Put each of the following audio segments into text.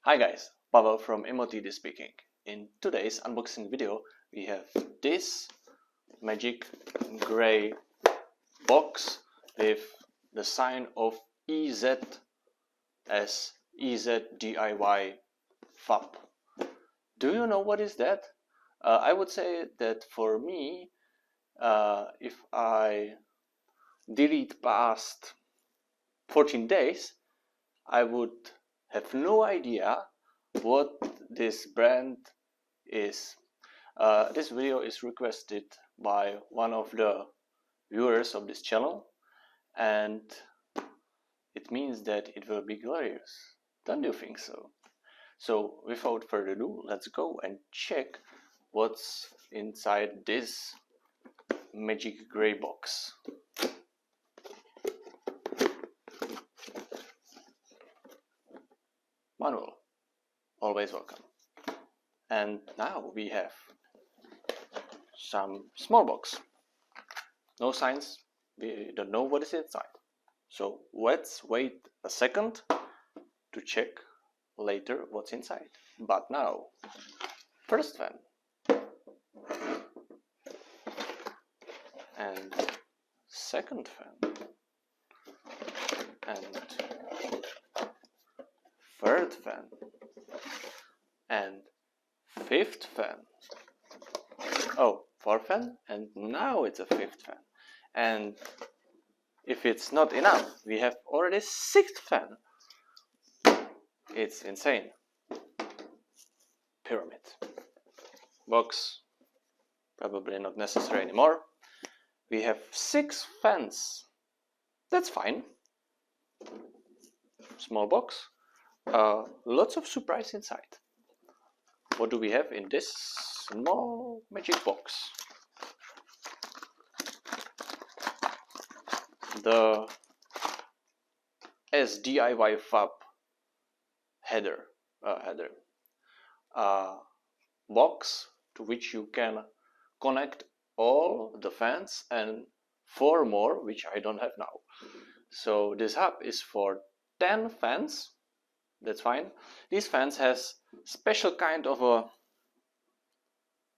Hi guys, Pavel from MOTD speaking. In today's unboxing video we have this magic gray box with the sign of EZ as EZDIY-FAB. Do you know what is that? I would say that for me, if I delete past 14 days, I would have no idea what this brand is. This video is requested by one of the viewers of this channel, and it means that it will be glorious. Don't you think so? So without further ado, let's go and check what's inside this magic gray box. Manual, always welcome. And now we have some small box. No signs, we don't know what is inside. So let's wait a second to check later what's inside. But now, first fan. And second fan. And third fan. And fifth fan. Oh, fourth fan, and now it's a fifth fan. And if it's not enough, we have already sixth fan. It's insane. Pyramid. Box, probably not necessary anymore. We have 6 fans. That's fine. Small box. Lots of surprise inside. What do we have in this small magic box? The EZDIY-FAB header box to which you can connect all the fans and 4 more, which I don't have now. So this hub is for 10 fans. That's fine. These fans has special kind of a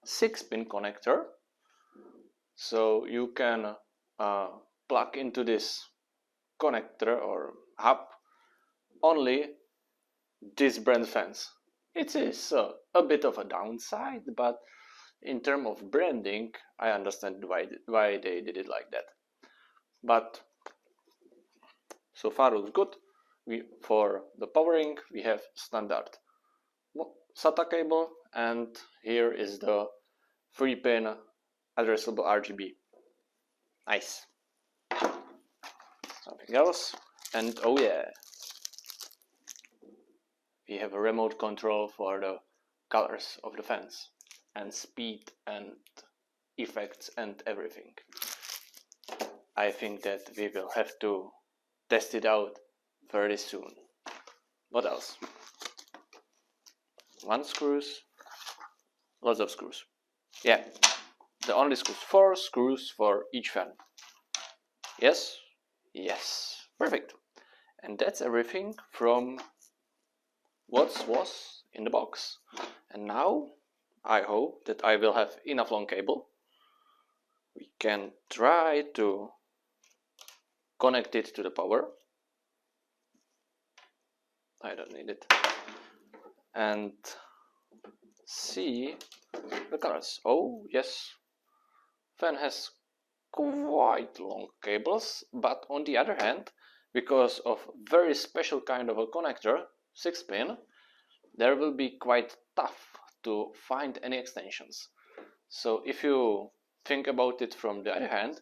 6-pin connector, so you can plug into this connector or hub only this brand fans. It is a bit of a downside, but in terms of branding, I understand why they did it like that. But so far looks good. For the powering, we have standard SATA cable, and here is the 3-pin addressable RGB. Nice. Something else, and oh yeah, we have a remote control for the colors of the fans and speed and effects and everything. I think that we will have to test it out very soon. What else? 1 screws, lots of screws. Yeah, the only screws, 4 screws for each fan. Yes, yes, perfect. And that's everything from what was in the box. And now I hope that I will have enough long cable. We can try to connect it to the power. I don't need it. And see the colors. Oh yes, fan has quite long cables, but on the other hand, because of very special kind of a connector, 6-pin, there will be quite tough to find any extensions. So if you think about it from the other hand,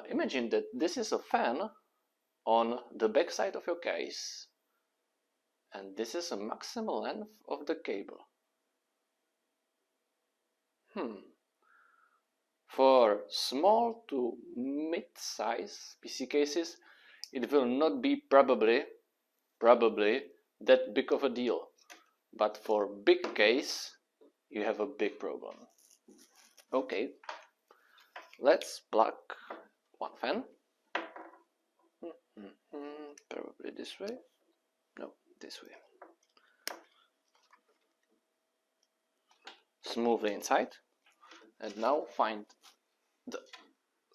imagine that this is a fan on the back side of your case, and this is a maximal length of the cable. For small to mid-size PC cases, it will not be probably that big of a deal. But for big case, you have a big problem. Okay, let's plug 1 fan. Probably this way. No, this way. smoothly inside. And now find the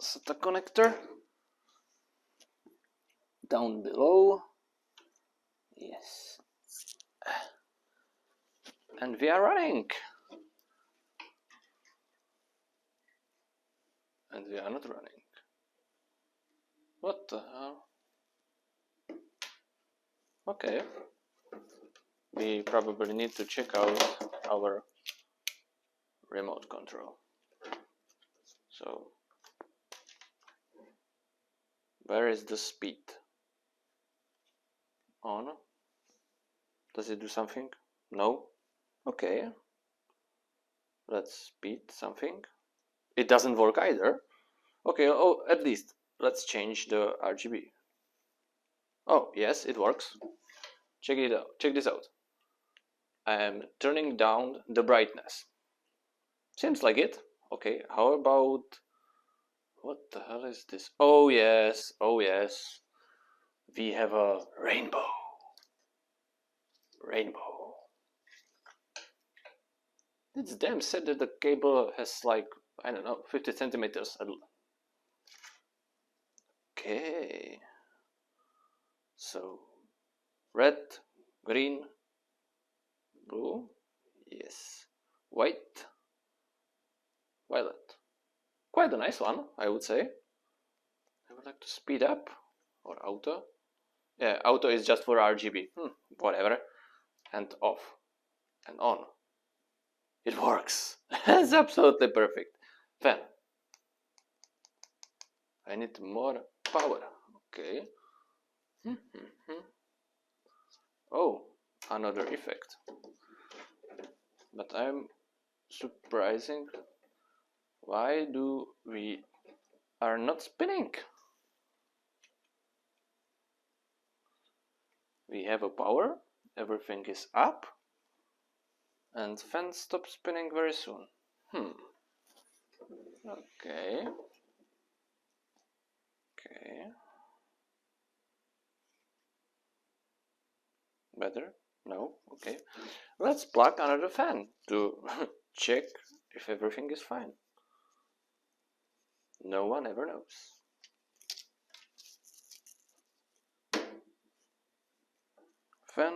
SATA connector down below. Yes. And we are running. And we are not running. What the hell? Okay. We probably need to check out our remote control. So, where is the speed? On? Does it do something? No? Okay. Let's speed something. It doesn't work either. Okay, oh, at least let's change the RGB. Oh, yes, it works. Check it out. Check this out. I am turning down the brightness. Seems like it. Okay, how about... What the hell is this? Oh yes, oh yes. We have a rainbow. Rainbow. It's damn sad that the cable has like, I don't know, 50 centimeters. Okay. So, red, green, blue, yes, white, violet. Quite a nice one, I would say. I would like to speed up, or auto. Yeah, auto is just for RGB. Whatever. And off, and on. It works. It's absolutely perfect. Fan. I need more power. Okay. Oh, another effect. But I'm surprising. Why do we are not spinning? We have a power, everything is up, and fan stops spinning very soon. Okay. Okay. Better? No? Okay. Let's plug another fan to check if everything is fine. No one ever knows. Fan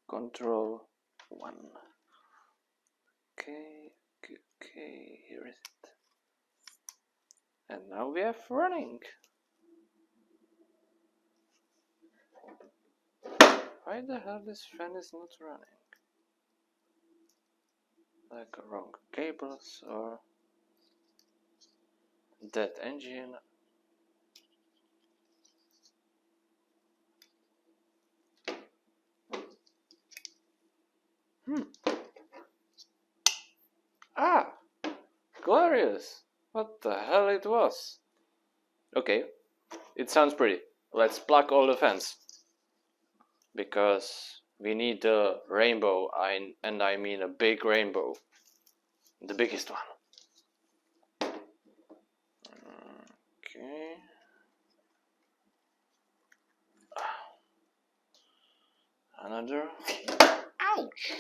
control 1. Okay, here is it. And now we have running. Why the hell this fan is not running? Like wrong cables or dead engine. Ah! Glorious! What the hell it was? Okay, it sounds pretty. Let's plug all the fans. Because we need a rainbow, and I mean a big rainbow. The biggest one. Okay. Another. Ouch!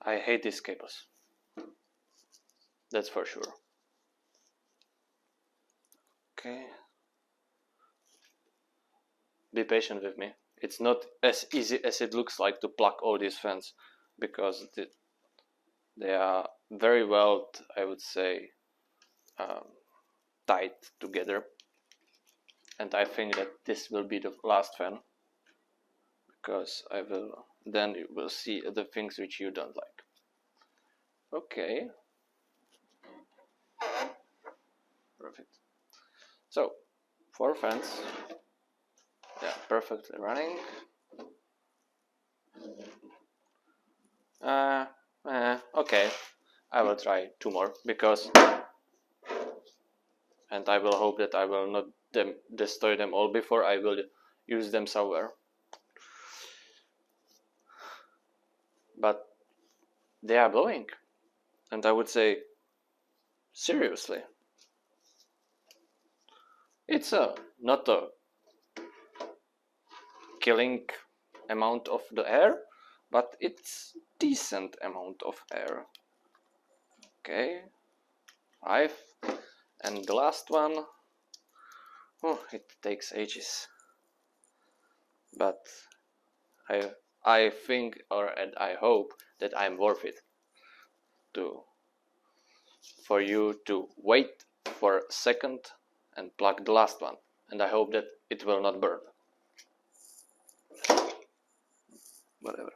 I hate these cables. That's for sure. Okay. Be patient with me. It's not as easy as it looks like to plug all these fans, because they are very well, I would say, tied together. And I think that this will be the last fan, because then you will see the things which you don't like. Okay. Perfect. So, 4 fans. Yeah, perfectly running. Okay. I will try 2 more, because, and I will hope that I will not destroy them all before I will use them somewhere. But they are blowing, and I would say seriously. It's not a killing amount of the air, but it's decent amount of air. Okay, 5, and the last one, oh, it takes ages, but I think, and I hope that I'm worth it for you to wait for a second and plug the last one, and I hope that it will not burn. Whatever.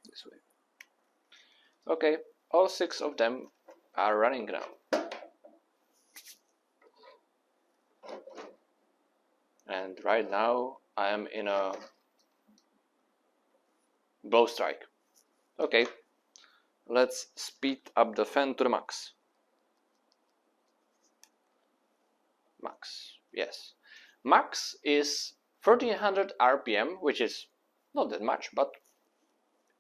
This way. Okay, all 6 of them are running now. And right now I am in a blow strike. Okay, let's speed up the fan to the max. Max, yes. Max is 1300 RPM, which is not that much, but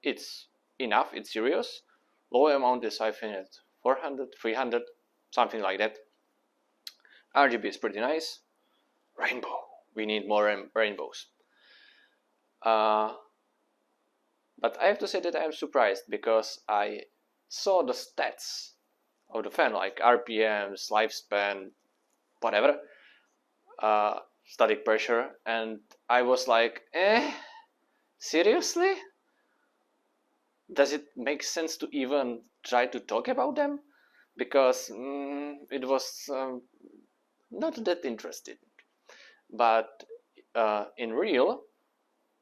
it's enough, it's serious. Low amount is, I think, at 400, 300, something like that. RGB is pretty nice. Rainbow, we need more rainbows. But I have to say that I am surprised, because I saw the stats of the fan, like RPMs, lifespan, whatever, static pressure, and I was like, seriously? Does it make sense to even try to talk about them? Because it was not that interested. But in real,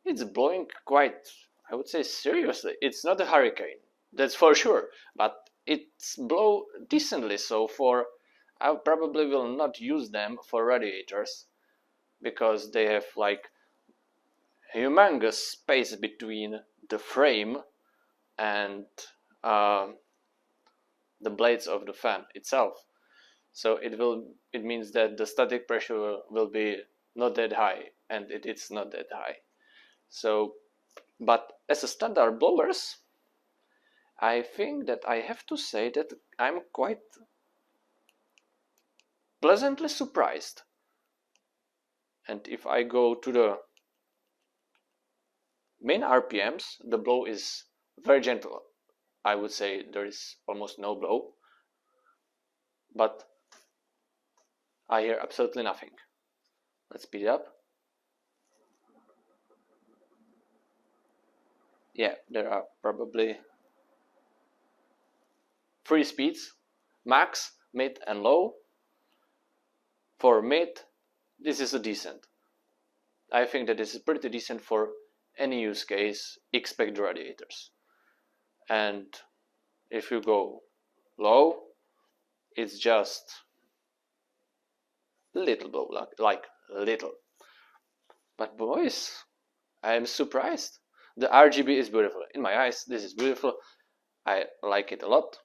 it's blowing quite, I would say, seriously. It's not a hurricane, that's for sure, but it's blow decently. So I probably will not use them for radiators, because they have like humongous space between the frame and the blades of the fan itself. So it means that the static pressure will be not that high, and it's not that high. So, but as a standard blowers, I think that I have to say that I'm quite pleasantly surprised. And if I go to the main RPMs, the blow is very gentle. I would say there is almost no blow, but I hear absolutely nothing. Let's speed it up. Yeah, there are probably 3 speeds: max, mid, and low. For mid, this is a decent. I think that this is pretty decent for any use case except the radiators. And if you go low, it's just little blow, like little. But boys, I am surprised. The RGB is beautiful. In my eyes, this is beautiful. I like it a lot.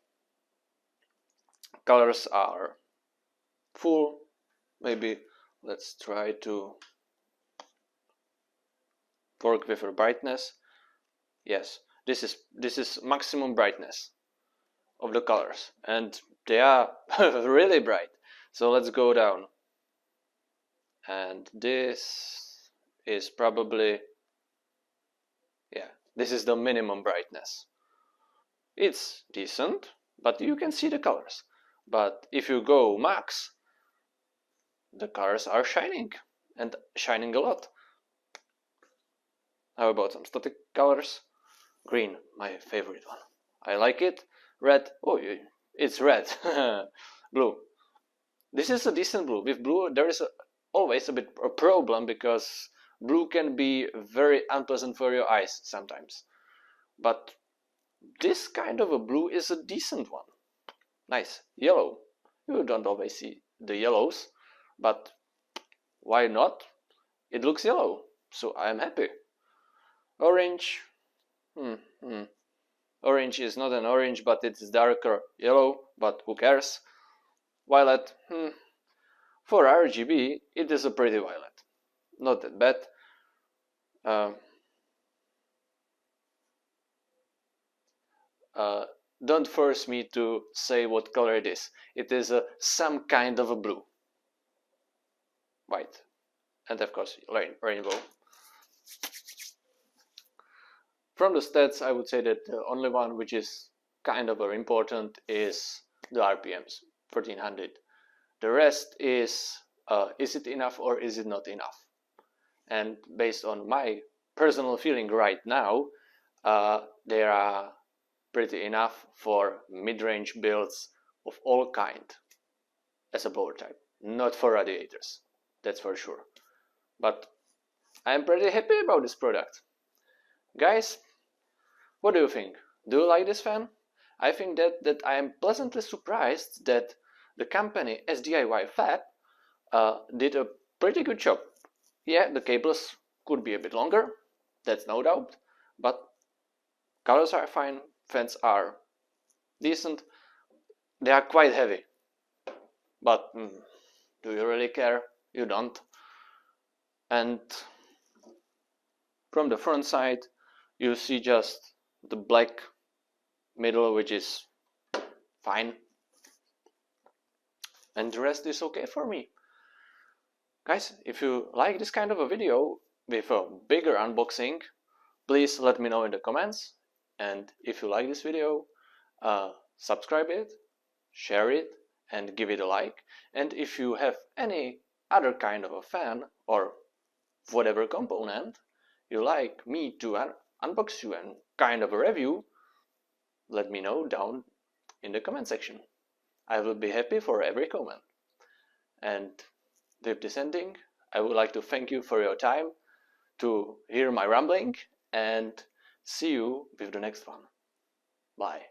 Colors are full. Maybe let's try to work with the brightness. Yes, this is maximum brightness of the colors, and they are really bright. So let's go down, and this is probably, yeah, this is the minimum brightness. It's decent, but you can see the colors. But if you go max, the colors are shining, and shining a lot. How about some static colors? Green, my favorite one. I like it. Red, oh, it's red. Blue. This is a decent blue. With blue, there is always a bit of a problem, because blue can be very unpleasant for your eyes sometimes. But this kind of a blue is a decent one. Nice. Yellow. You don't always see the yellows, but why not? It looks yellow, so I'm happy. Orange. Orange is not an orange, but it's darker yellow, but who cares? Violet. For RGB, it is a pretty violet. Not that bad. Don't force me to say what color it is. It is some kind of a blue. White. And of course, rainbow. From the stats, I would say that the only one which is kind of very important is the RPMs, 1400. The rest is it enough or is it not enough? And based on my personal feeling right now, they are pretty enough for mid-range builds of all kind as a blower type, not for radiators, that's for sure. But I'm pretty happy about this product. Guys, what do you think? Do you like this fan? I think that I am pleasantly surprised that the company EZDIY-FAB did a pretty good job. Yeah, the cables could be a bit longer, that's no doubt, but colors are fine, fans are decent, they are quite heavy. But do you really care? You don't. And from the front side, you see just the black middle, which is fine. And the rest is okay for me. Guys, if you like this kind of a video with a bigger unboxing, please let me know in the comments. And if you like this video, subscribe it, share it, and give it a like. And if you have any other kind of a fan or whatever component you like me to unbox you and kind of a review, let me know down in the comment section. I will be happy for every comment. And with this ending, I would like to thank you for your time to hear my rambling and see you with the next one. Bye.